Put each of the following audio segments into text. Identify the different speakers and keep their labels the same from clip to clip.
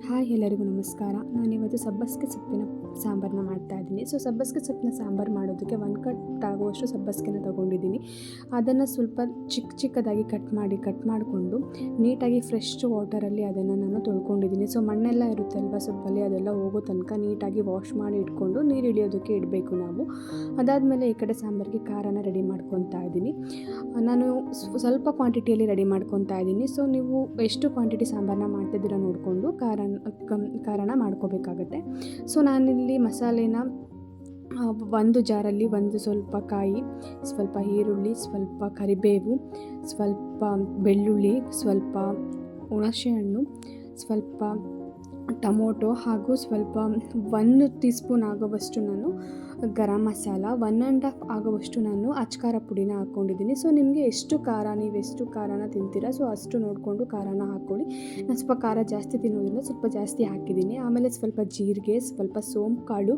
Speaker 1: Hi, ಎಲ್ಲರಿಗೂ ನಮಸ್ಕಾರ. ನಾನಿವತ್ತು ಸಬ್ಬಸಿಗೆ ಸೊಪ್ಪಿನ ಸಾಂಬಾರನ್ನ ಮಾಡ್ತಾಯಿದ್ದೀನಿ. ಸಬ್ಬಸಿಗೆ ಸೊಪ್ಪಿನ ಸಾಂಬಾರು ಮಾಡೋದಕ್ಕೆ 1 ಕಟ್ ಆಗುವಷ್ಟು ಸಬ್ಬಸಿಗೆನ ತೊಗೊಂಡಿದ್ದೀನಿ. ಅದನ್ನು ಸ್ವಲ್ಪ ಚಿಕ್ಕದಾಗಿ ಕಟ್ ಮಾಡಿಕೊಂಡು ನೀಟಾಗಿ ಫ್ರೆಶ್ ವಾಟರಲ್ಲಿ ಅದನ್ನು ನಾನು ತೊಳ್ಕೊಂಡಿದ್ದೀನಿ. ಮಣ್ಣೆಲ್ಲ ಇರುತ್ತೆ ಅಲ್ವಾ ಸೊಪ್ಪಲ್ಲಿ, ಅದೆಲ್ಲ ಹೋಗೋ ತನಕ ನೀಟಾಗಿ ವಾಶ್ ಮಾಡಿ ಇಟ್ಕೊಂಡು ನೀರು ಇಳಿಯೋದಕ್ಕೆ ಇಡಬೇಕು ನಾವು. ಅದಾದಮೇಲೆ ಈ ಕಡೆ ಸಾಂಬಾರಿಗೆ ಖಾರನ ರೆಡಿ ಮಾಡ್ಕೊತಾ ಇದ್ದೀನಿ. ನಾನು ಸ್ವಲ್ಪ ಕ್ವಾಂಟಿಟಿಯಲ್ಲಿ ರೆಡಿ ಮಾಡ್ಕೊತಾ ಇದ್ದೀನಿ. ನೀವು ಎಷ್ಟು ಕ್ವಾಂಟಿಟಿ ಸಾಂಬಾರನ್ನ ಮಾಡ್ತಿದ್ದೀರ ನೋಡಿಕೊಂಡು ಖಾರನ ಮಾಡ್ಕೋಬೇಕಾಗತ್ತೆ. ನಾನಿಲ್ಲಿ ಮಸಾಲೆನ ಒಂದು ಜಾರಲ್ಲಿ ಸ್ವಲ್ಪ ಕಾಯಿ, ಸ್ವಲ್ಪ ಈರುಳ್ಳಿ, ಸ್ವಲ್ಪ ಕರಿಬೇವು, ಸ್ವಲ್ಪ ಬೆಳ್ಳುಳ್ಳಿ, ಸ್ವಲ್ಪ ಹುಣಸೆಹಣ್ಣು, ಸ್ವಲ್ಪ ಟೊಮೊಟೊ ಹಾಗೂ ಸ್ವಲ್ಪ 1 ಟೀ ಸ್ಪೂನ್ ಆಗುವಷ್ಟು ನಾನು ಗರಂ ಮಸಾಲ, 1.5 ಆಗುವಷ್ಟು ನಾನು ಅಚ್ಕಾರ ಪುಡಿನ ಹಾಕ್ಕೊಂಡಿದ್ದೀನಿ. ನಿಮಗೆ ಎಷ್ಟು ಖಾರ, ನೀವು ಎಷ್ಟು ಖಾರನ ತಿಂತೀರಾ ಅಷ್ಟು ನೋಡಿಕೊಂಡು ಖಾರನ ಹಾಕ್ಕೊಳ್ಳಿ. ನಾನು ಸ್ವಲ್ಪ ಖಾರ ಜಾಸ್ತಿ ತಿನ್ನೋದ್ರಿಂದ ಸ್ವಲ್ಪ ಜಾಸ್ತಿ ಹಾಕಿದ್ದೀನಿ. ಆಮೇಲೆ ಸ್ವಲ್ಪ ಜೀರಿಗೆ, ಸ್ವಲ್ಪ ಸೋಂಪು ಕಾಳು,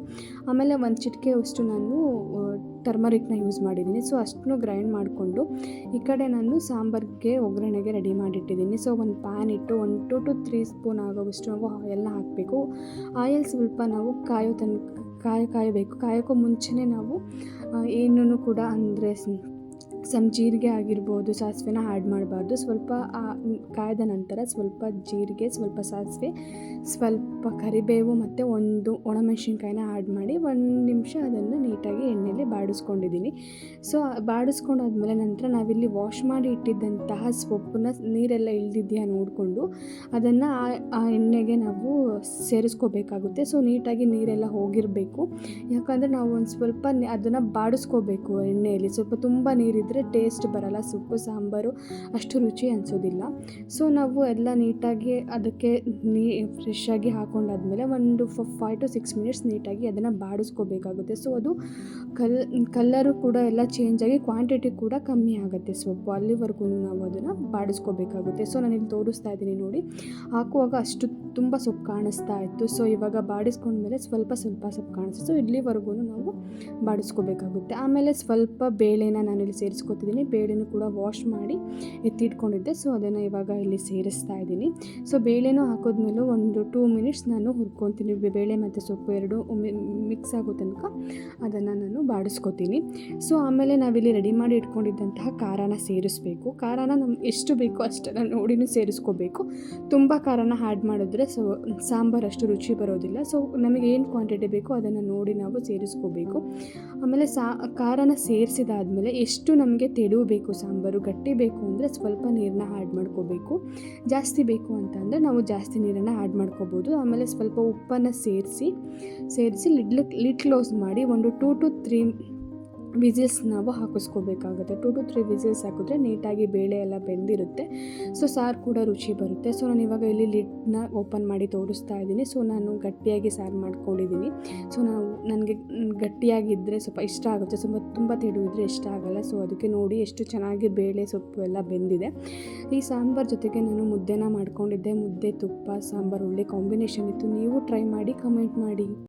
Speaker 1: ಆಮೇಲೆ 1 ಚಿಟಿಕೆಯಷ್ಟು ನಾನು ಟರ್ಮರಿಕ್ನ ಯೂಸ್ ಮಾಡಿದ್ದೀನಿ. ಅಷ್ಟನ್ನು ಗ್ರೈಂಡ್ ಮಾಡಿಕೊಂಡು ಈ ಕಡೆ ನಾನು ಸಾಂಬಾರಿಗೆ ಒಗ್ಗರಣೆಗೆ ರೆಡಿ ಮಾಡಿಟ್ಟಿದ್ದೀನಿ. ಒಂದು ಪ್ಯಾನ್ ಇಟ್ಟು 1 to 3 ಸ್ಪೂನ್ ಆಗೋವಷ್ಟು ನಾವು ಆಯಿಲ್ನ ಹಾಕಬೇಕು. ಆಯಿಲ್ ಸ್ವಲ್ಪ ನಾವು ಕಾಯಬೇಕು. ಕಾಯೋಕ್ಕೂ ಮುಂಚೆನೇ ನಾವು ಏನೂ ಕೂಡ ಅಂದರೆ ಜೀರಿಗೆ ಆಗಿರ್ಬೋದು, ಸಾಸಿವೆನ ಆ್ಯಡ್ ಮಾಡಬಾರ್ದು. ಸ್ವಲ್ಪ ಕಾಯ್ದ ನಂತರ ಸ್ವಲ್ಪ ಜೀರಿಗೆ, ಸ್ವಲ್ಪ ಸಾಸಿವೆ, ಸ್ವಲ್ಪ ಕರಿಬೇವು ಮತ್ತು 1 ಒಣಮೆಣಸಿನ್ಕಾಯಿನ ಆ್ಯಡ್ ಮಾಡಿ 1 ನಿಮಿಷ ಅದನ್ನು ನೀಟಾಗಿ ಎಣ್ಣೆಯಲ್ಲಿ ಬಾಡಿಸ್ಕೊಂಡಿದ್ದೀನಿ. ಬಾಡಿಸ್ಕೊಂಡಾದ್ಮೇಲೆ ನಂತರ ನಾವಿಲ್ಲಿ ವಾಶ್ ಮಾಡಿ ಇಟ್ಟಿದ್ದಂತಹ ಸೊಪ್ಪನ್ನ ನೀರೆಲ್ಲ ಇಳಿದಿದೆಯಾ ನೋಡಿಕೊಂಡು ಅದನ್ನು ಆ ಎಣ್ಣೆಗೆ ನಾವು ಸೇರಿಸ್ಕೋಬೇಕಾಗುತ್ತೆ. ನೀಟಾಗಿ ನೀರೆಲ್ಲ ಹೋಗಿರಬೇಕು. ಯಾಕಂದರೆ ನಾವು ಒಂದು ಸ್ವಲ್ಪ ಅದನ್ನು ಬಾಡಿಸ್ಕೋಬೇಕು ಎಣ್ಣೆಯಲ್ಲಿ. ಸ್ವಲ್ಪ ತುಂಬ ನೀರಿದ್ದರೆ ಟೇಸ್ಟ್ ಬರಲ್ಲ, ಸೊಪ್ಪು ಸಾಂಬಾರು ಅಷ್ಟು ರುಚಿ ಅನಿಸೋದಿಲ್ಲ. ನಾವು ಎಲ್ಲ ನೀಟಾಗಿ ಅದಕ್ಕೆ ಫ್ರೆಶ್ ಆಗಿ ಹಾಕೊಂಡಾದ್ಮೇಲೆ ಒಂದು 5 to 6 ಮಿನಿಟ್ಸ್ ನೀಟಾಗಿ ಅದನ್ನು ಬಾಡಿಸ್ಕೋಬೇಕಾಗುತ್ತೆ. ಅದು ಕಲ್ಲರು ಕೂಡ ಎಲ್ಲ ಚೇಂಜ್ ಆಗಿ ಕ್ವಾಂಟಿಟಿ ಕೂಡ ಕಮ್ಮಿ ಆಗುತ್ತೆ ಸೊಪ್ಪು. ಅಲ್ಲಿವರೆಗೂ ನಾವು ಅದನ್ನು ಬಾಡಿಸ್ಕೋಬೇಕಾಗುತ್ತೆ. ನಾನಿಲ್ಲಿ ತೋರಿಸ್ತಾ ಇದ್ದೀನಿ ನೋಡಿ. ಹಾಕುವಾಗ ಅಷ್ಟು ತುಂಬ ಸೊಪ್ಪು ಕಾಣಿಸ್ತಾ ಇತ್ತು. ಇವಾಗ ಬಾಡಿಸ್ಕೊಂಡ್ಮೇಲೆ ಸ್ವಲ್ಪ ಸೊಪ್ಪು ಕಾಣಿಸ್ತು. ಇಲ್ಲಿವರೆಗೂ ನಾವು ಬಾಡಿಸ್ಕೋಬೇಕಾಗುತ್ತೆ. ಆಮೇಲೆ ಸ್ವಲ್ಪ ಬೇಳೆನ ನಾನಿಲ್ಲಿ ಸೇರಿಸ್ಕೊತಿದ್ದೀನಿ. ಬೇಳೆನೂ ಕೂಡ ವಾಶ್ ಮಾಡಿ ಎತ್ತಿಟ್ಕೊಂಡಿದ್ದೆ. ಅದನ್ನು ಇವಾಗ ಇಲ್ಲಿ ಸೇರಿಸ್ತಾ ಇದ್ದೀನಿ. ಬೇಳೆನೂ ಹಾಕೋದ್ಮೇಲೆ ಒಂದು 2 ಮಿನಿಟ್ಸ್ ನಾನು ಹುರ್ಕೊತೀನಿ. ಬೇಳೆ ಮತ್ತು ಸೊಪ್ಪು ಎರಡೂ ಮಿಕ್ಸ್ ಆಗೋ ತನಕ ಅದನ್ನು ನಾನು ಬಾಡಿಸ್ಕೊತೀನಿ. ಆಮೇಲೆ ನಾವಿಲ್ಲಿ ರೆಡಿ ಮಾಡಿ ಇಟ್ಕೊಂಡಿದ್ದಂತಹ ಖಾರನ ಸೇರಿಸ್ಬೇಕು. ಖಾರನ ನಮ್ಗೆ ಎಷ್ಟು ಬೇಕೋ ಅಷ್ಟನ್ನು ನೋಡಿನೂ ಸೇರಿಸ್ಕೋಬೇಕು. ತುಂಬ ಖಾರನ ಆ್ಯಡ್ ಮಾಡಿದ್ರೆ ಸಾಂಬಾರು ಅಷ್ಟು ರುಚಿ ಬರೋದಿಲ್ಲ. ನಮಗೆ ಏನು ಕ್ವಾಂಟಿಟಿ ಬೇಕೋ ಅದನ್ನು ನೋಡಿ ನಾವು ಸೇರಿಸ್ಕೋಬೇಕು. ಆಮೇಲೆ ಖಾರನ ಸೇರಿಸಿದಾದ್ಮೇಲೆ ಎಷ್ಟು ನಮಗೆ ತೆಳು ಬೇಕು, ಸಾಂಬಾರು ಗಟ್ಟಿ ಬೇಕು ಅಂದರೆ ಸ್ವಲ್ಪ ನೀರನ್ನ ಆ್ಯಡ್ ಮಾಡ್ಕೋಬೇಕು. ಜಾಸ್ತಿ ಬೇಕು ಅಂತಂದರೆ ನಾವು ಜಾಸ್ತಿ ನೀರನ್ನು ಆ್ಯಡ್ ಮಾಡ್ಕೋಬೋದು. ಆಮೇಲೆ ಸ್ವಲ್ಪ ಉಪ್ಪನ್ನು ಸೇರಿಸಿ ಲಿಡ್ ಕ್ಲೋಸ್ ಮಾಡಿ 1 to 3 ವಿಸಿಲ್ಸ್ ನಾವು ಹಾಕಿಸ್ಕೋಬೇಕಾಗುತ್ತೆ. 2 to 3 ವಿಸಿಲ್ಸ್ ಹಾಕಿದ್ರೆ ನೀಟಾಗಿ ಬೇಳೆ ಎಲ್ಲ ಬೆಂದಿರುತ್ತೆ. ಸಾರು ಕೂಡ ರುಚಿ ಬರುತ್ತೆ. ನಾನು ಇವಾಗ ಇಲ್ಲಿ ಲಿಡ್ನ ಓಪನ್ ಮಾಡಿ ತೋರಿಸ್ತಾ ಇದ್ದೀನಿ. ನಾನು ಗಟ್ಟಿಯಾಗಿ ಸಾರು ಮಾಡ್ಕೊಂಡಿದ್ದೀನಿ. ನನಗೆ ಗಟ್ಟಿಯಾಗಿದ್ದರೆ ಸ್ವಲ್ಪ ಇಷ್ಟ ಆಗುತ್ತೆ. ತುಂಬ ತೆಳು ಇದ್ದರೆ ಇಷ್ಟ ಆಗಲ್ಲ. ಅದಕ್ಕೆ ನೋಡಿ ಎಷ್ಟು ಚೆನ್ನಾಗಿ ಬೇಳೆ ಸೊಪ್ಪು ಎಲ್ಲ ಬೆಂದಿದೆ. ಈ ಸಾಂಬಾರು ಜೊತೆಗೆ ನಾನು ಮುದ್ದೆನ ಮಾಡ್ಕೊಂಡಿದ್ದೆ. ಮುದ್ದೆ, ತುಪ್ಪ, ಸಾಂಬಾರು ಒಳ್ಳೆ ಕಾಂಬಿನೇಷನ್ ಇತ್ತು. ನೀವು ಟ್ರೈ ಮಾಡಿ, ಕಮೆಂಟ್ ಮಾಡಿ.